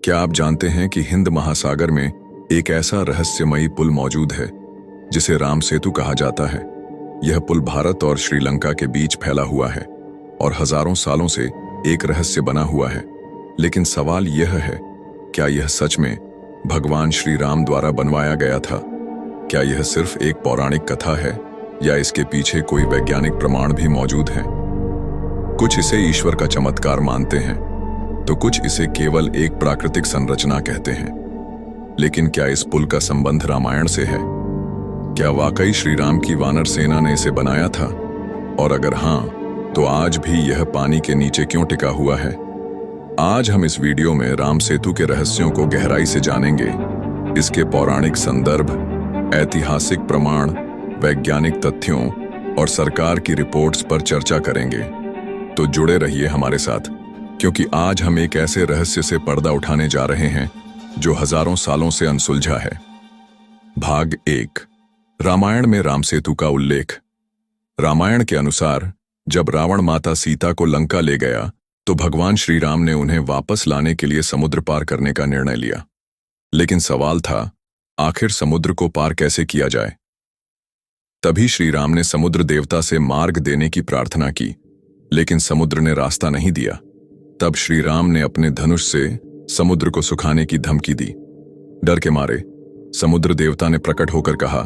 क्या आप जानते हैं कि हिंद महासागर में एक ऐसा रहस्यमयी पुल मौजूद है जिसे राम सेतु कहा जाता है। यह पुल भारत और श्रीलंका के बीच फैला हुआ है और हजारों सालों से एक रहस्य बना हुआ है। लेकिन सवाल यह है, क्या यह सच में भगवान श्री राम द्वारा बनवाया गया था? क्या यह सिर्फ एक पौराणिक कथा है या इसके पीछे कोई वैज्ञानिक प्रमाण भी मौजूद है? कुछ इसे ईश्वर का चमत्कार मानते हैं तो कुछ इसे केवल एक प्राकृतिक संरचना कहते हैं। लेकिन क्या इस पुल का संबंध रामायण से है? क्या वाकई श्री राम की वानर सेना ने इसे बनाया था? और अगर हां, तो आज भी यह पानी के नीचे क्यों टिका हुआ है? आज हम इस वीडियो में राम सेतु के रहस्यों को गहराई से जानेंगे। इसके पौराणिक संदर्भ, ऐतिहासिक प्रमाण, वैज्ञानिक तथ्यों और सरकार की रिपोर्ट्स पर चर्चा करेंगे। तो जुड़े रहिए हमारे साथ, क्योंकि आज हम एक ऐसे रहस्य से पर्दा उठाने जा रहे हैं जो हजारों सालों से अनसुलझा है। भाग 1, रामायण में राम सेतु का उल्लेख। रामायण के अनुसार जब रावण माता सीता को लंका ले गया तो भगवान श्री राम ने उन्हें वापस लाने के लिए समुद्र पार करने का निर्णय लिया। लेकिन सवाल था, आखिर समुद्र को पार कैसे किया जाए? तभी श्री राम ने समुद्र देवता से मार्ग देने की प्रार्थना की, लेकिन समुद्र ने रास्ता नहीं दिया। तब श्री राम ने अपने धनुष से समुद्र को सुखाने की धमकी दी। डर के मारे समुद्र देवता ने प्रकट होकर कहा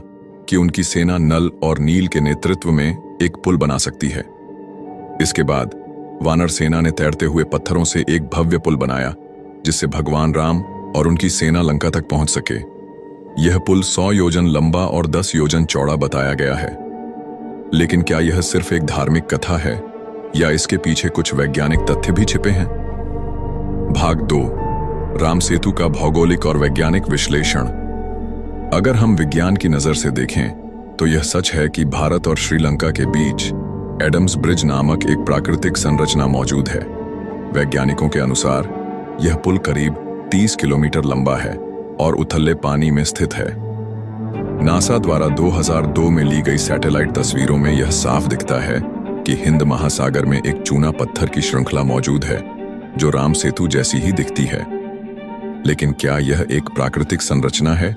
कि उनकी सेना नल और नील के नेतृत्व में एक पुल बना सकती है। इसके बाद वानर सेना ने तैरते हुए पत्थरों से एक भव्य पुल बनाया, जिससे भगवान राम और उनकी सेना लंका तक पहुंच सके। यह पुल 100 योजन लंबा और 10 योजन चौड़ा बताया गया है। लेकिन क्या यह सिर्फ एक धार्मिक कथा है या इसके पीछे कुछ वैज्ञानिक तथ्य भी छिपे हैं? भाग 2, राम सेतु का भौगोलिक और वैज्ञानिक विश्लेषण। अगर हम विज्ञान की नजर से देखें तो यह सच है कि भारत और श्रीलंका के बीच एडम्स ब्रिज नामक एक प्राकृतिक संरचना मौजूद है। वैज्ञानिकों के अनुसार यह पुल करीब 30 किलोमीटर लंबा है और उथले पानी में स्थित है। नासा द्वारा 2002 में ली गई सैटेलाइट तस्वीरों में यह साफ दिखता है कि हिंद महासागर में एक चूना पत्थर की श्रृंखला मौजूद है जो राम सेतु जैसी ही दिखती है। लेकिन क्या यह एक प्राकृतिक संरचना है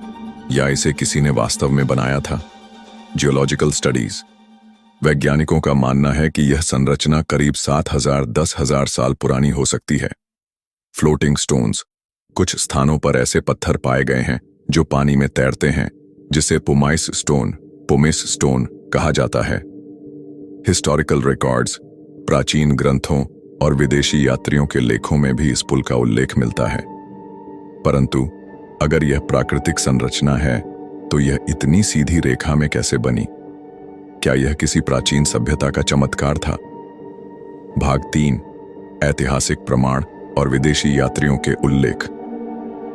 या इसे किसी ने वास्तव में बनाया था? Geological studies. वैज्ञानिकों का मानना है कि यह संरचना करीब 7,000-10,000 साल पुरानी हो सकती है। Floating stones. कुछ स्थानों पर ऐसे पत्थर पाए गए हैं जो पानी में तैरते हैं, जिसे पुमाइस स्टोन कहा जाता है। हिस्टोरिकल रिकॉर्ड्स, प्राचीन ग्रंथों और विदेशी यात्रियों के लेखों में भी इस पुल का उल्लेख मिलता है। परंतु अगर यह प्राकृतिक संरचना है तो यह इतनी सीधी रेखा में कैसे बनी? क्या यह किसी प्राचीन सभ्यता का चमत्कार था? भाग 3, ऐतिहासिक प्रमाण और विदेशी यात्रियों के उल्लेख।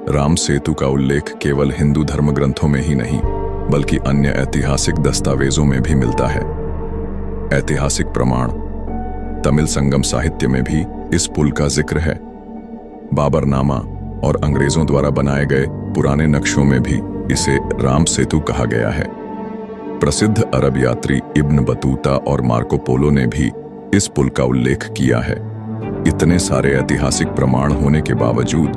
राम सेतु का उल्लेख केवल हिंदू धर्म ग्रंथों में ही नहीं, बल्कि अन्य ऐतिहासिक दस्तावेजों में भी मिलता है। ऐतिहासिक प्रमाण। तमिल संगम साहित्य में भी इस पुल का जिक्र है। बाबरनामा और अंग्रेजों द्वारा बनाए गए पुराने नक्शों में भी इसे राम सेतु कहा गया है। प्रसिद्ध अरब यात्री इब्न बतूता और मार्को पोलो ने भी इस पुल का उल्लेख किया है। इतने सारे ऐतिहासिक प्रमाण होने के बावजूद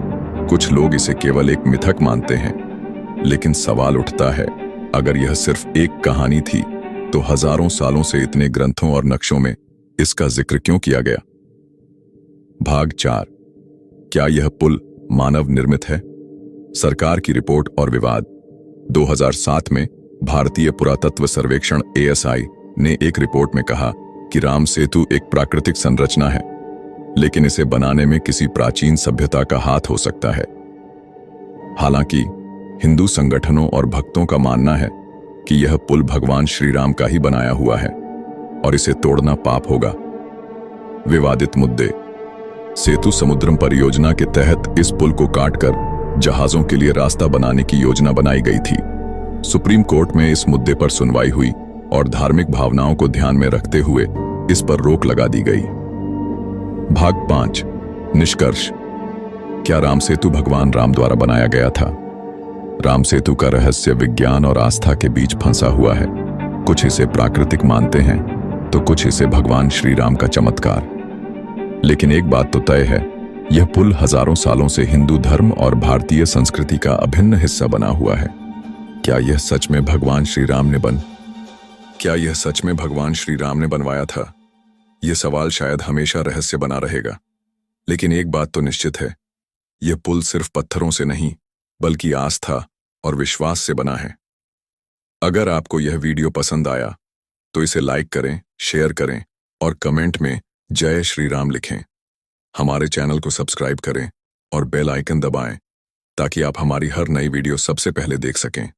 कुछ लोग इसे केवल एक मिथक मानते हैं। लेकिन सवाल उठता है, अगर यह सिर्फ एक कहानी थी तो हजारों सालों से इतने ग्रंथों और नक्शों में इसका जिक्र क्यों किया गया? भाग 4, क्या यह पुल मानव निर्मित है? सरकार की रिपोर्ट और विवाद। 2007 में भारतीय पुरातत्व सर्वेक्षण ASI ने एक रिपोर्ट में कहा कि राम सेतु एक प्राकृतिक संरचना है, लेकिन इसे बनाने में किसी प्राचीन सभ्यता का हाथ हो सकता है। हालांकि हिंदू संगठनों और भक्तों का मानना है कि यह पुल भगवान श्री राम का ही बनाया हुआ है और इसे तोड़ना पाप होगा। विवादित मुद्दे। सेतु समुद्रम परियोजना के तहत इस पुल को काटकर जहाजों के लिए रास्ता बनाने की योजना बनाई गई थी। सुप्रीम कोर्ट में इस मुद्दे पर सुनवाई हुई और धार्मिक भावनाओं को ध्यान में रखते हुए इस पर रोक लगा दी गई। भाग 5, निष्कर्ष। क्या राम सेतु भगवान राम द्वारा बनाया गया था? राम सेतु का रहस्य विज्ञान और आस्था के बीच फंसा हुआ है। कुछ इसे प्राकृतिक मानते हैं तो कुछ इसे भगवान श्री राम का चमत्कार। लेकिन एक बात तो तय है यह पुल हजारों सालों से हिंदू धर्म और भारतीय संस्कृति का अभिन्न हिस्सा बना हुआ है। क्या यह सच में भगवान श्री राम ने बनवाया था? यह सवाल शायद हमेशा रहस्य बना रहेगा। लेकिन एक बात तो निश्चित है, यह पुल सिर्फ पत्थरों से नहीं, बल्कि आस्था और विश्वास से बना है। अगर आपको यह वीडियो पसंद आया तो इसे लाइक करें, शेयर करें और कमेंट में जय श्री राम लिखें। हमारे चैनल को सब्सक्राइब करें और बेल आइकन दबाएं ताकि आप हमारी हर नई वीडियो सबसे पहले देख सकें।